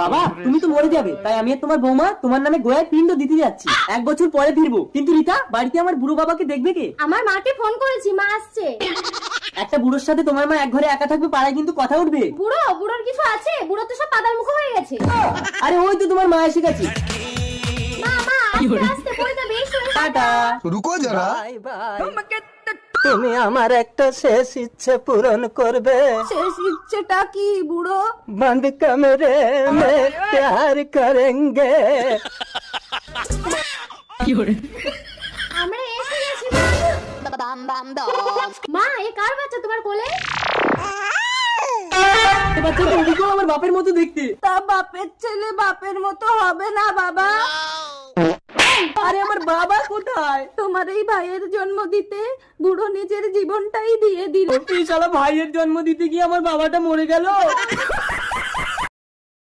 বাবা তুমি তো মরে যাবে, তাই আমি আর তোমার বৌমা তোমার নামে গোয়ায় পিণ্ড দিতে যাচ্ছি। 1 বছর পরে ফিরবো। কিন্তু রিতা, বাড়িতে আমার বুড়ো বাবাকে দেখবে কে? আমার মাকে ফোন করেছি, মা আসছে। একটা বুড়োর সাথে তোমার মা এক ঘরে একা থাকবে, পাড়ায় কিন্তু কথা উঠবে। বুড়োর কিছু আছে? বুড়ো তো সব পাতার মুখ হয়ে গেছে। আরে ওই তো তোমার মা এসে গেছে। মা আস্তে পড়ে যাবে। টাটা। রুকো যারা। তুমি আমার একটা শেষ ইচ্ছে পূরণ করবে। শেষ ইচ্ছেটা কি বুড়ো? बंद कमरे में प्यार करेंगे। আমরা এসে গেছি। মা এ কার বাচ্চা তোমার কোলে? বাচ্চাটা ওদিকেও আমার বাপের মতো দেখতে। তা বাপের ছেলে বাপের মতো হবে না বাবা? আরে আমার বাবা কোথায়? তোমার এই ভাইয়ের জন্ম দিতে বুড়ো নিজের জীবনটাই দিয়ে দিল। এই শালা ভাইয়ের জন্ম দিতে গিয়ে আমার বাবাটা মরে গেল।